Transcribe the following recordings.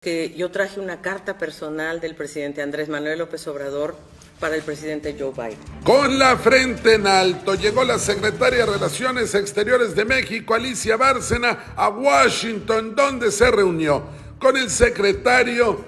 Que yo traje una carta personal del presidente Andrés Manuel López Obrador para el presidente Joe Biden. Con la frente en alto llegó la secretaria de Relaciones Exteriores de México, Alicia Bárcena, a Washington, donde se reunió con el secretario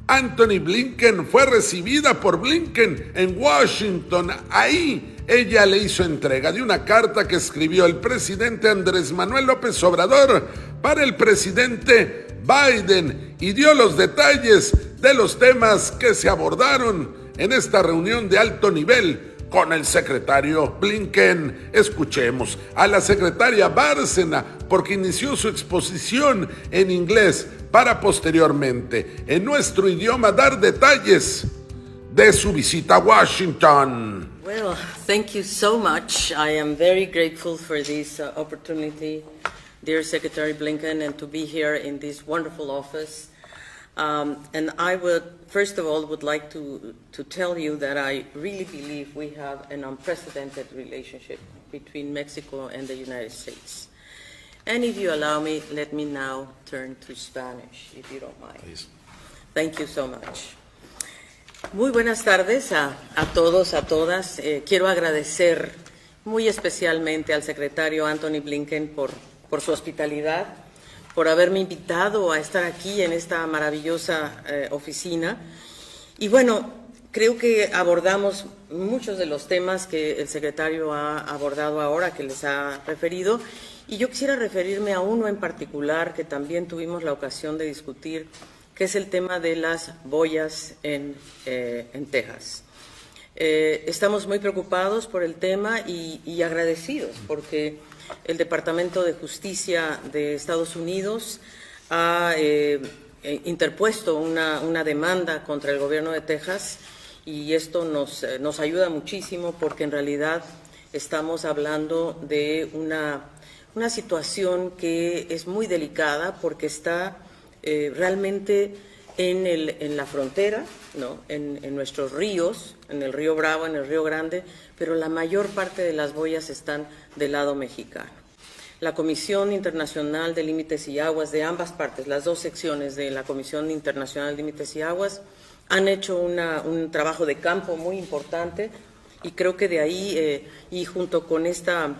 Antony Blinken. Fue recibida por Blinken en Washington. Ahí ella le hizo entrega de una carta que escribió el presidente Andrés Manuel López Obrador para el presidente Biden y dio los detalles de los temas que se abordaron en esta reunión de alto nivel con el secretario Blinken. Escuchemos a la secretaria Bárcena, porque inició su exposición en inglés para posteriormente en nuestro idioma dar detalles de su visita a Washington. Well, thank you so much. I am very grateful for this opportunity, dear Secretary Blinken, and to be here in this wonderful office. And I would, first of all, would like to tell you that I really believe we have an unprecedented relationship between Mexico and the United States. And if you allow me, let me now turn to Spanish, if you don't mind. Please. Thank you so much. Muy buenas tardes a todos, a todas. Quiero agradecer muy especialmente al secretario Antony Blinken por su hospitalidad, por haberme invitado a estar aquí en esta maravillosa oficina. Y bueno, creo que abordamos muchos de los temas que el secretario ha abordado ahora, que les ha referido, y yo quisiera referirme a uno en particular que también tuvimos la ocasión de discutir, que es el tema de las boyas en Texas. Estamos muy preocupados por el tema y agradecidos porque el Departamento de Justicia de Estados Unidos ha interpuesto una demanda contra el gobierno de Texas, y esto nos ayuda muchísimo porque en realidad estamos hablando de una situación que es muy delicada porque está realmente en la frontera, ¿no? En nuestros ríos, en el río Bravo, en el río Grande, pero la mayor parte de las boyas están del lado mexicano. La Comisión Internacional de Límites y Aguas de ambas partes, las dos secciones de la Comisión Internacional de Límites y Aguas, han hecho un trabajo de campo muy importante, y creo que de ahí, y junto con esta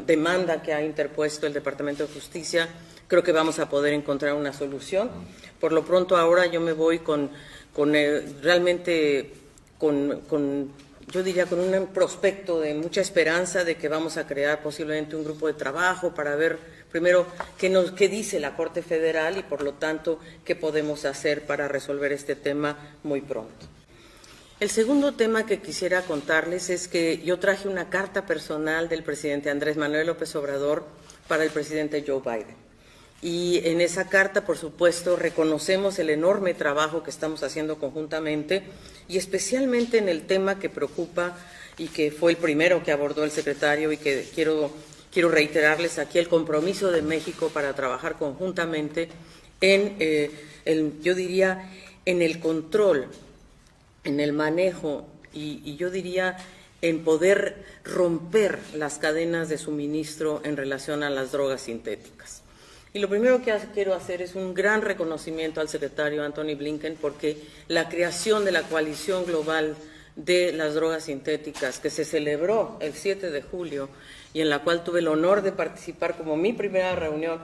demanda que ha interpuesto el Departamento de Justicia, creo que vamos a poder encontrar una solución. Por lo pronto ahora yo me voy realmente yo diría con un prospecto de mucha esperanza de que vamos a crear posiblemente un grupo de trabajo para ver primero qué dice la Corte Federal y por lo tanto qué podemos hacer para resolver este tema muy pronto. El segundo tema que quisiera contarles es que yo traje una carta personal del presidente Andrés Manuel López Obrador para el presidente Joe Biden. Y en esa carta, por supuesto, reconocemos el enorme trabajo que estamos haciendo conjuntamente, y especialmente en el tema que preocupa y que fue el primero que abordó el secretario, y que quiero reiterarles aquí el compromiso de México para trabajar conjuntamente yo diría, en el control, en el manejo y yo diría en poder romper las cadenas de suministro en relación a las drogas sintéticas. Y lo primero que quiero hacer es un gran reconocimiento al secretario Antony Blinken, porque la creación de la Coalición Global de las Drogas Sintéticas, que se celebró el 7 de julio y en la cual tuve el honor de participar como mi primera reunión,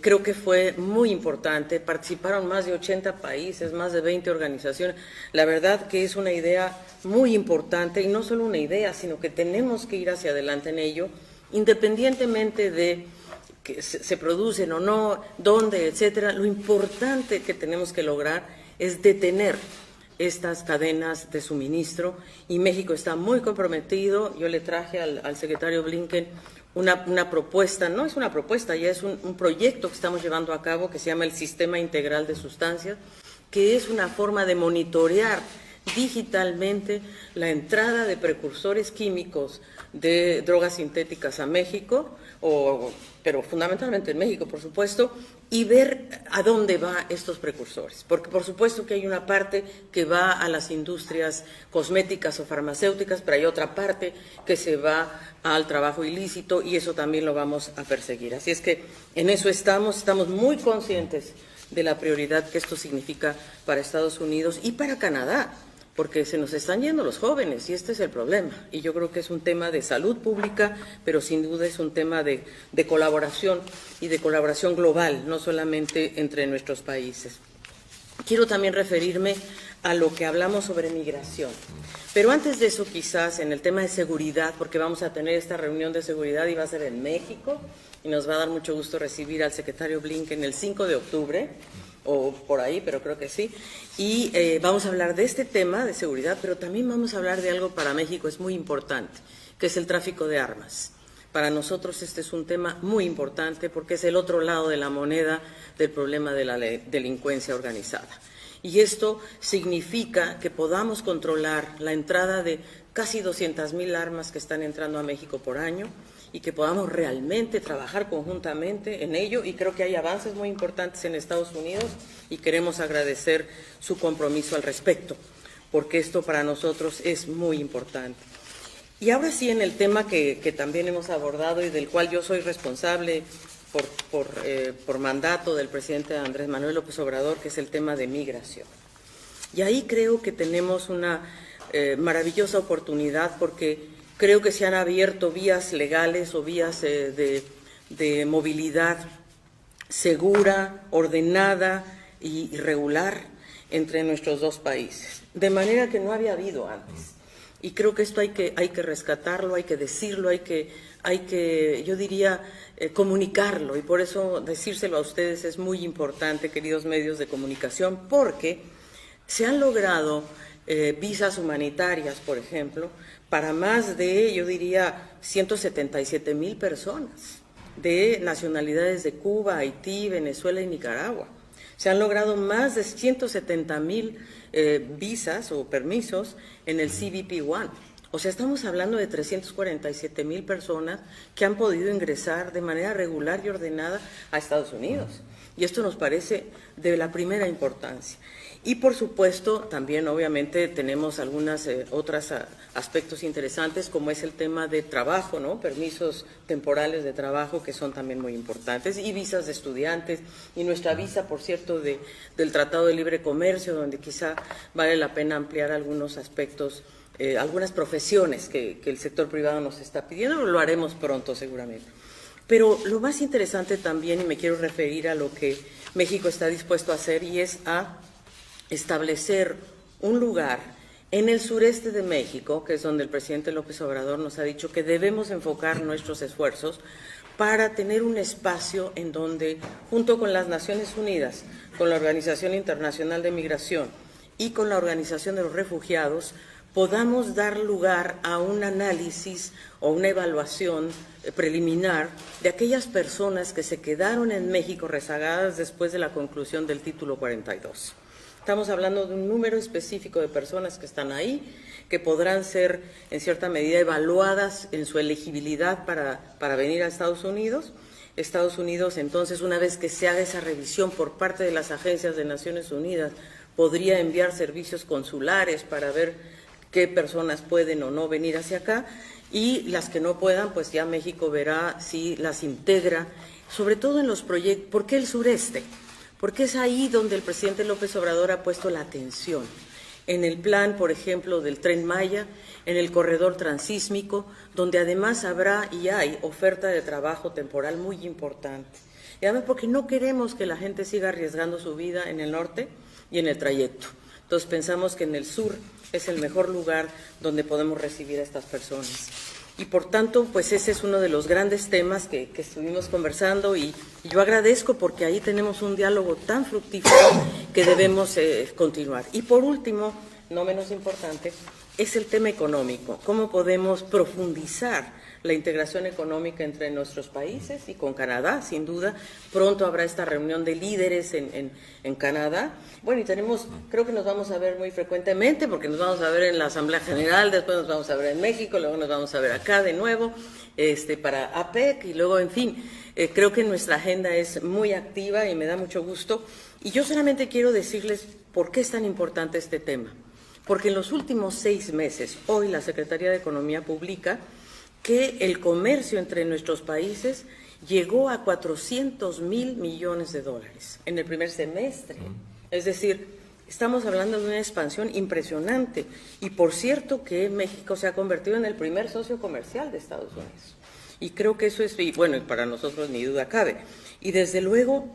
creo que fue muy importante. Participaron más de 80 países, más de 20 organizaciones. La verdad que es una idea muy importante, y no solo una idea, sino que tenemos que ir hacia adelante en ello, independientemente de que se producen o no, dónde, etcétera. Lo importante que tenemos que lograr es detener estas cadenas de suministro, y México está muy comprometido. Yo le traje al secretario Blinken una propuesta, no es una propuesta, ya es un proyecto que estamos llevando a cabo que se llama el Sistema Integral de Sustancias, que es una forma de monitorear digitalmente la entrada de precursores químicos de drogas sintéticas a México, pero fundamentalmente en México, por supuesto, y ver a dónde van estos precursores. Porque por supuesto que hay una parte que va a las industrias cosméticas o farmacéuticas, pero hay otra parte que se va al trabajo ilícito, y eso también lo vamos a perseguir. Así es que en eso estamos muy conscientes de la prioridad que esto significa para Estados Unidos y para Canadá, porque se nos están yendo los jóvenes y este es el problema. Y yo creo que es un tema de salud pública, pero sin duda es un tema de colaboración y de colaboración global, no solamente entre nuestros países. Quiero también referirme a lo que hablamos sobre migración. Pero antes de eso, quizás en el tema de seguridad, porque vamos a tener esta reunión de seguridad y va a ser en México, y nos va a dar mucho gusto recibir al secretario Blinken el 5 de octubre, o por ahí, pero creo que sí, y vamos a hablar de este tema de seguridad, pero también vamos a hablar de algo para México es muy importante, que es el tráfico de armas. Para nosotros este es un tema muy importante porque es el otro lado de la moneda del problema de la delincuencia organizada. Y esto significa que podamos controlar la entrada de casi 200,000 armas que están entrando a México por año y que podamos realmente trabajar conjuntamente en ello. Y creo que hay avances muy importantes en Estados Unidos y queremos agradecer su compromiso al respecto, porque esto para nosotros es muy importante. Y ahora sí, en el tema que también hemos abordado y del cual yo soy responsable por mandato del presidente Andrés Manuel López Obrador, que es el tema de migración. Y ahí creo que tenemos una maravillosa oportunidad porque creo que se han abierto vías legales o vías de movilidad segura, ordenada y regular entre nuestros dos países, de manera que no había habido antes. Y creo que esto hay que rescatarlo, hay que decirlo, hay que yo diría, comunicarlo. Y por eso decírselo a ustedes es muy importante, queridos medios de comunicación, porque se han logrado visas humanitarias, por ejemplo, para más de, yo diría, 177,000 personas de nacionalidades de Cuba, Haití, Venezuela y Nicaragua. Se han logrado más de 170,000 visas o permisos en el CBP-1. O sea, estamos hablando de 347,000 personas que han podido ingresar de manera regular y ordenada a Estados Unidos. Y esto nos parece de la primera importancia. Y por supuesto, también obviamente tenemos algunos otros aspectos interesantes, como es el tema de trabajo, ¿no? Permisos temporales de trabajo que son también muy importantes, y visas de estudiantes, y nuestra visa, por cierto, del Tratado de Libre Comercio, donde quizá vale la pena ampliar algunos aspectos, algunas profesiones que el sector privado nos está pidiendo, lo haremos pronto seguramente. Pero lo más interesante también, y me quiero referir a lo que México está dispuesto a hacer, y es a establecer un lugar en el sureste de México, que es donde el presidente López Obrador nos ha dicho que debemos enfocar nuestros esfuerzos para tener un espacio en donde, junto con las Naciones Unidas, con la Organización Internacional de Migración y con la Organización de los Refugiados, podamos dar lugar a un análisis o una evaluación preliminar de aquellas personas que se quedaron en México rezagadas después de la conclusión del título 42. Estamos hablando de un número específico de personas que están ahí, que podrán ser en cierta medida evaluadas en su elegibilidad para venir a Estados Unidos. Estados Unidos, entonces, una vez que se haga esa revisión por parte de las agencias de Naciones Unidas, podría enviar servicios consulares para ver qué personas pueden o no venir hacia acá, y las que no puedan, pues ya México verá si las integra, sobre todo en los proyectos. ¿Por qué el sureste? Porque es ahí donde el presidente López Obrador ha puesto la atención, en el plan, por ejemplo, del Tren Maya, en el corredor transísmico, donde además habrá y hay oferta de trabajo temporal muy importante. Y además porque no queremos que la gente siga arriesgando su vida en el norte y en el trayecto. Entonces pensamos que en el sur es el mejor lugar donde podemos recibir a estas personas. Y por tanto, pues ese es uno de los grandes temas que estuvimos conversando, y yo agradezco porque ahí tenemos un diálogo tan fructífero que debemos continuar. Y por último, no menos importante, es el tema económico. ¿Cómo podemos profundizar la integración económica entre nuestros países y con Canadá? Sin duda, pronto habrá esta reunión de líderes en Canadá. Bueno, y creo que nos vamos a ver muy frecuentemente, porque nos vamos a ver en la Asamblea General, después nos vamos a ver en México, luego nos vamos a ver acá de nuevo, para APEC, y luego, en fin, creo que nuestra agenda es muy activa y me da mucho gusto. Y yo solamente quiero decirles por qué es tan importante este tema. Porque en los últimos 6 meses, hoy la Secretaría de Economía publica que el comercio entre nuestros países llegó a 400,000 millones de dólares en el primer semestre. Es decir, estamos hablando de una expansión impresionante. Y por cierto que México se ha convertido en el primer socio comercial de Estados Unidos. Y creo que eso es, y bueno, y para nosotros ni duda cabe. Y desde luego,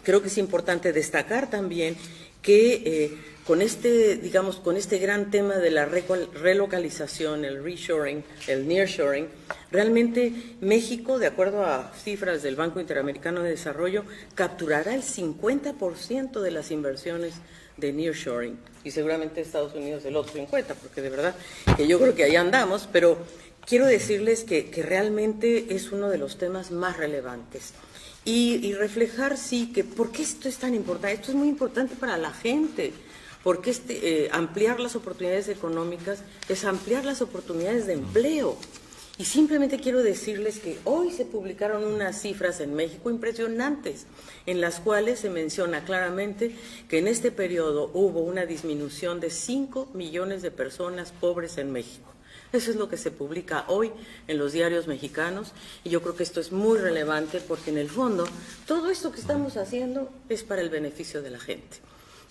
creo que es importante destacar también que con este gran tema de la relocalización, el reshoring, el nearshoring, realmente México, de acuerdo a cifras del Banco Interamericano de Desarrollo, capturará el 50% de las inversiones de nearshoring y seguramente Estados Unidos el otro 50%, porque de verdad que yo creo que ahí andamos, pero quiero decirles que realmente es uno de los temas más relevantes. Y reflejar, sí, que por qué esto es tan importante. Esto es muy importante para la gente, porque ampliar las oportunidades económicas es ampliar las oportunidades de empleo. Y simplemente quiero decirles que hoy se publicaron unas cifras en México impresionantes, en las cuales se menciona claramente que en este periodo hubo una disminución de 5 millones de personas pobres en México. Eso es lo que se publica hoy en los diarios mexicanos y yo creo que esto es muy relevante porque en el fondo todo esto que estamos haciendo es para el beneficio de la gente.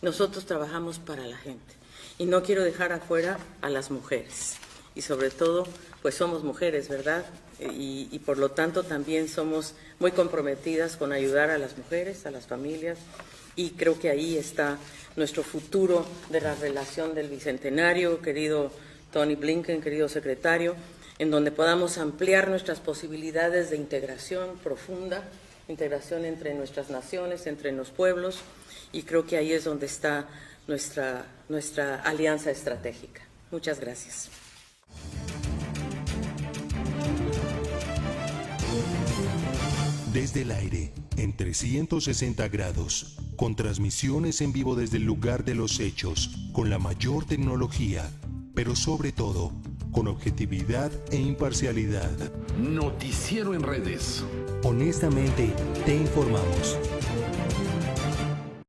Nosotros trabajamos para la gente y no quiero dejar afuera a las mujeres y sobre todo pues somos mujeres, ¿verdad? Y por lo tanto también somos muy comprometidas con ayudar a las mujeres, a las familias y creo que ahí está nuestro futuro de la relación del Bicentenario, querido Tony Blinken, querido secretario, en donde podamos ampliar nuestras posibilidades de integración profunda, integración entre nuestras naciones, entre los pueblos, y creo que ahí es donde está nuestra alianza estratégica. Muchas gracias. Desde el aire, en 360 grados, con transmisiones en vivo desde el lugar de los hechos, con la mayor tecnología, pero sobre todo, con objetividad e imparcialidad. Noticiero en redes. Honestamente, te informamos.